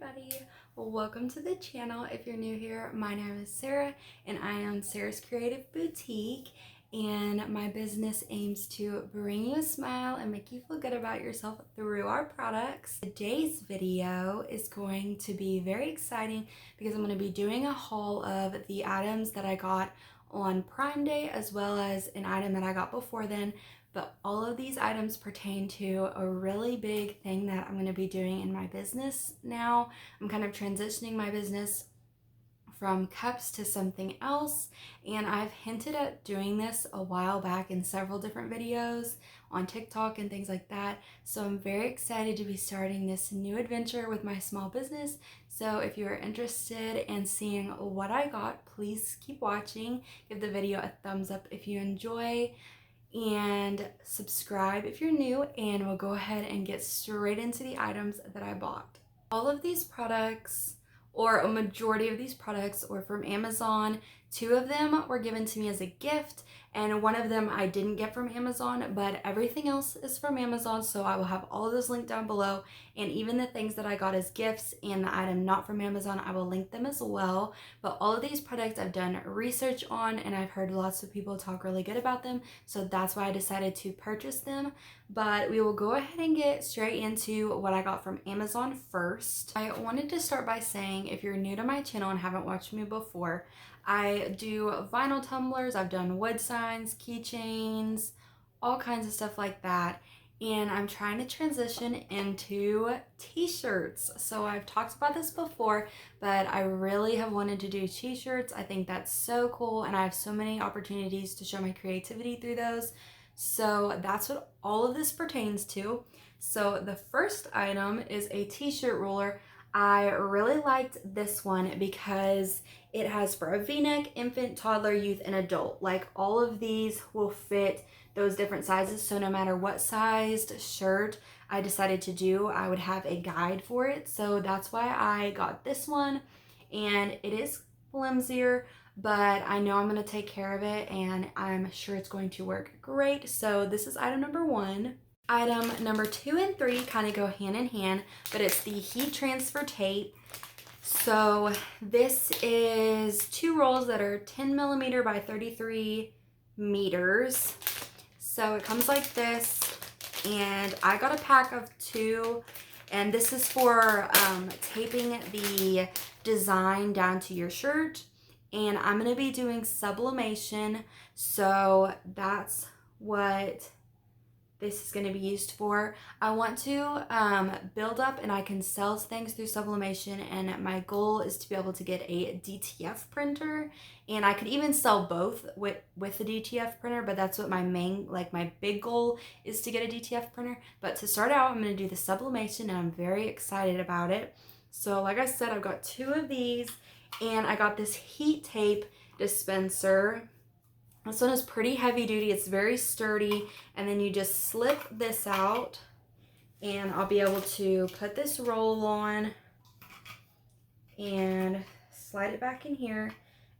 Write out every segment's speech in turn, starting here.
everybody, welcome to the channel. If you're new here, my name is Sarah and I own Sarah's Creative Boutique, and my business aims to bring you a smile and make you feel good about yourself through our products. Today's video is going to be very exciting because I'm going to be doing a haul of the items that I got on Prime Day as well as an item that I got before then. But all of these items pertain to a really big thing that I'm going to be doing in my business now. I'm kind of transitioning my business from cups to something else, and I've hinted at doing this a while back in several different videos on TikTok and things like that. So I'm very excited to be starting this new adventure with my small business. So if you are interested in seeing what I got, please keep watching. Give the video a thumbs up if you enjoy, and subscribe if you're new, and we'll go ahead and get straight into the items that I bought. All of these products, or a majority of these products, were from Amazon. 2 of them were given to me as a gift, and 1 of them I didn't get from Amazon, but everything else is from Amazon, so I will have all of those linked down below. And even the things that I got as gifts and the item not from Amazon, I will link them as well. But all of these products I've done research on, and I've heard lots of people talk really good about them, so that's why I decided to purchase them. But we will go ahead and get straight into what I got from Amazon first. I wanted to start by saying, if you're new to my channel and haven't watched me before, I do vinyl tumblers, I've done wood signs, keychains, all kinds of stuff like that. And I'm trying to transition into t-shirts. So I've talked about this before, but I really have wanted to do t-shirts. I think that's so cool, and I have so many opportunities to show my creativity through those. So that's what all of this pertains to. So the first item is a t-shirt roller. I really liked this one because it has for a v-neck, infant, toddler, youth, and adult. Like, all of these will fit those different sizes, so no matter what sized shirt I decided to do, I would have a guide for it. So that's why I got this one, and it is flimsier, but I know I'm going to take care of it, and I'm sure it's going to work great. So this is item number 1. Item number 2 and 3 kind of go hand in hand, but it's the heat transfer tape. So this is 2 rolls that are 10 millimeter by 33 meters. So it comes like this, and I got a pack of 2, and this is for taping the design down to your shirt. And I'm going to be doing sublimation, so that's what this is going to be used for. I want to build up, and I can sell things through sublimation, and my goal is to be able to get a DTF printer, and I could even sell both with the DTF printer, but that's what my main, like my big goal is, to get a DTF printer. But to start out, I'm going to do the sublimation, and I'm very excited about it. So like I said, I've got 2 of these, and I got this heat tape dispenser. This one is pretty heavy duty, it's very sturdy, and then you just slip this out, and I'll be able to put this roll on and slide it back in here,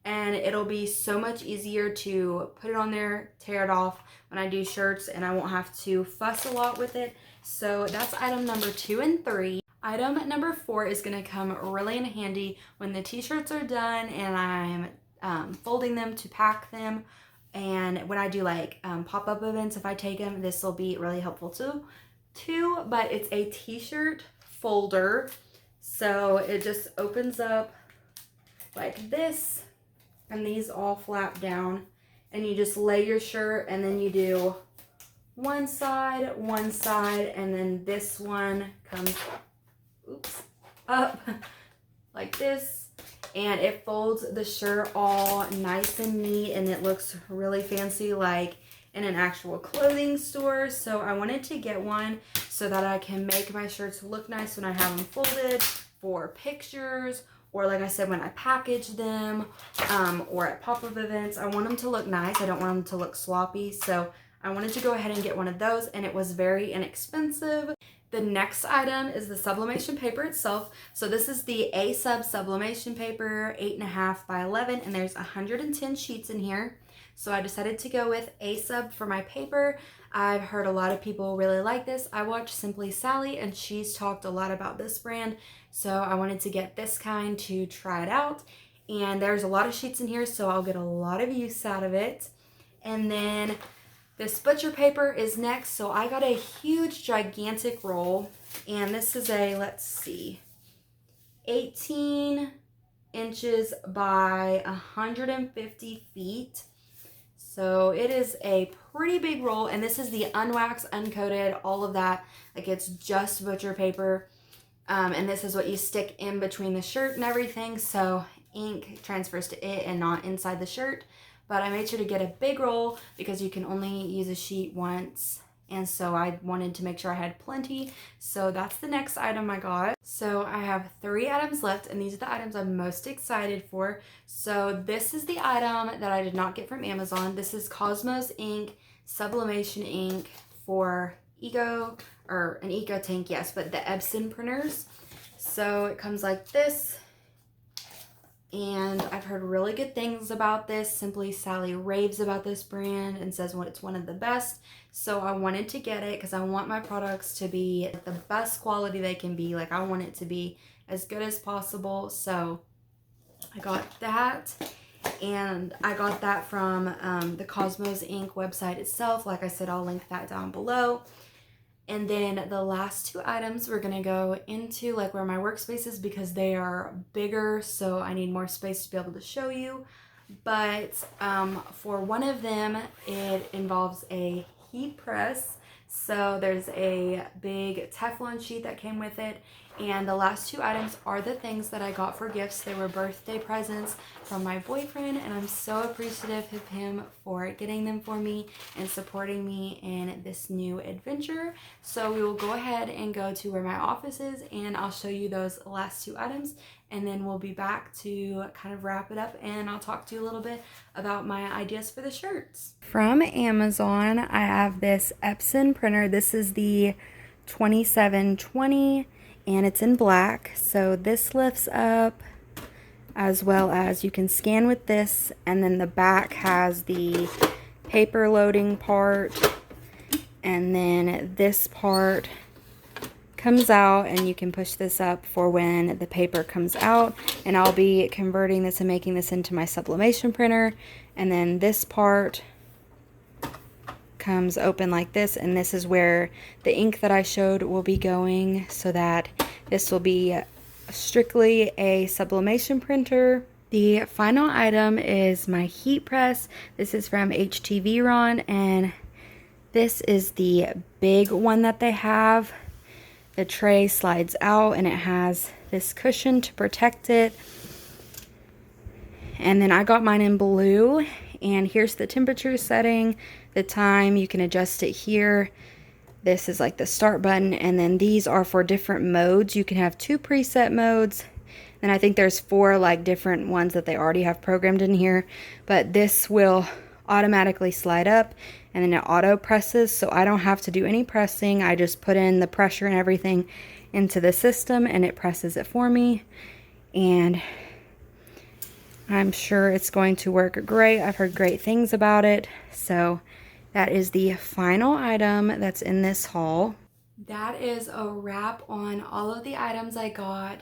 and it'll be so much easier to put it on there, tear it off when I do shirts, and I won't have to fuss a lot with it. So that's item number 2 and 3. Item number 4 is going to come really in handy when the t-shirts are done and I'm folding them to pack them. And when I do like pop-up events, if I take them, this will be really helpful too. But it's a t-shirt folder. So it just opens up like this, and these all flap down, and you just lay your shirt, and then you do one side, and then this one comes up like this, and it folds the shirt all nice and neat, and it looks really fancy, like in an actual clothing store. So I wanted to get one so that I can make my shirts look nice when I have them folded for pictures, or like I said, when I package them, or at pop-up events. I want them to look nice. I don't want them to look sloppy. So I wanted to go ahead and get one of those, and it was very inexpensive. The next item is the sublimation paper itself. So this is the A-Sub sublimation paper, 8.5 by 11, and there's 110 sheets in here. So I decided to go with a sub for my paper. I've heard a lot of people really like this. I watched Simply Sally and she's talked a lot about this brand. So I wanted to get this kind to try it out. And there's a lot of sheets in here, so I'll get a lot of use out of it. And then this butcher paper is next. So I got a huge, gigantic roll. And this is a, let's see, 18 inches by 150 feet. So it is a pretty big roll, and this is the unwaxed, uncoated, all of that. Like, it's just butcher paper. And this is what you stick in between the shirt and everything, so ink transfers to it and not inside the shirt. But I made sure to get a big roll because you can only use a sheet once, and so I wanted to make sure I had plenty. So that's the next item I got. So I have 3 items left, and these are the items I'm most excited for. So this is the item that I did not get from Amazon. This is Cosmo's Ink, Sublimation Ink for an Eco tank, yes, but the Epson printers. So it comes like this. And I've heard really good things about this. Simply Sally raves about this brand and says it's one of the best. So I wanted to get it because I want my products to be the best quality they can be. Like, I want it to be as good as possible. So I got that. And I got that from the Cosmos Ink website itself. Like I said, I'll link that down below. And then the last 2 items we're gonna go into like where my workspace is because they are bigger, so I need more space to be able to show you. But for one of them, it involves a heat press. So there's a big Teflon sheet that came with it. And the last 2 items are the things that I got for gifts. They were birthday presents from my boyfriend, and I'm so appreciative of him for getting them for me and supporting me in this new adventure. So we will go ahead and go to where my office is, and I'll show you those last 2 items, and then we'll be back to kind of wrap it up, and I'll talk to you a little bit about my ideas for the shirts. From Amazon, I have this Epson printer. This is the 2720. And it's in black, so this lifts up, as well as you can scan with this, and then the back has the paper loading part, and then this part comes out and you can push this up for when the paper comes out. And I'll be converting this and making this into my sublimation printer. And then this part comes open like this, and this is where the ink that I showed will be going, so that this will be strictly a sublimation printer. The final item is my heat press. This is from HTVRONT, and this is the big one that they have. The tray slides out and it has this cushion to protect it. And then I got mine in blue, and here's the temperature setting, the time. You can adjust it here. This is like the start button, and then these are for different modes. You can have 2 preset modes, and I think there's 4 like different ones that they already have programmed in here. But this will automatically slide up, and then it auto presses, so I don't have to do any pressing. I just put in the pressure and everything into the system, and it presses it for me. And I'm sure it's going to work great. I've heard great things about it. So that is the final item that's in this haul. That is a wrap on all of the items I got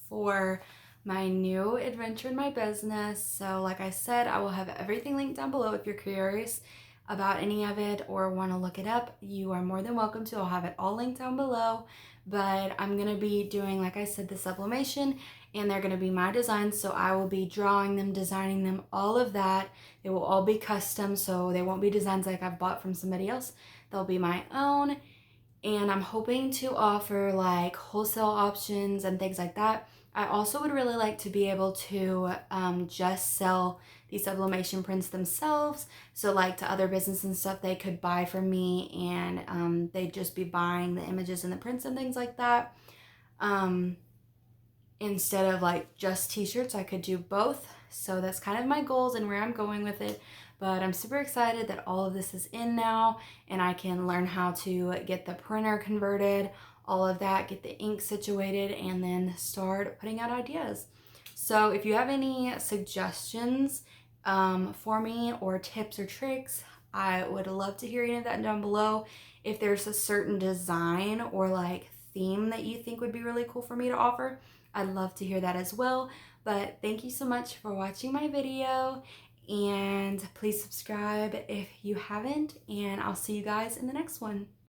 for my new adventure in my business. So like I said, I will have everything linked down below. If you're curious about any of it or want to look it up, you are more than welcome to. I'll have it all linked down below. But I'm going to be doing, like I said, the sublimation, and they're going to be my designs. So I will be drawing them, designing them, all of that. They will all be custom, so they won't be designs like I've bought from somebody else. They'll be my own. And I'm hoping to offer like wholesale options and things like that. I also would really like to be able to just sell these sublimation prints themselves. So like to other businesses and stuff, they could buy from me, and they'd just be buying the images and the prints and things like that. Instead of like just t-shirts, I could do both. So that's kind of my goals and where I'm going with it. But I'm super excited that all of this is in now, and I can learn how to get the printer converted, all of that, get the ink situated, and then start putting out ideas. So if you have any suggestions for me, or tips or tricks, I would love to hear any of that down below. If there's a certain design or like theme that you think would be really cool for me to offer, I'd love to hear that as well. But thank you so much for watching my video, and please subscribe if you haven't, and I'll see you guys in the next one.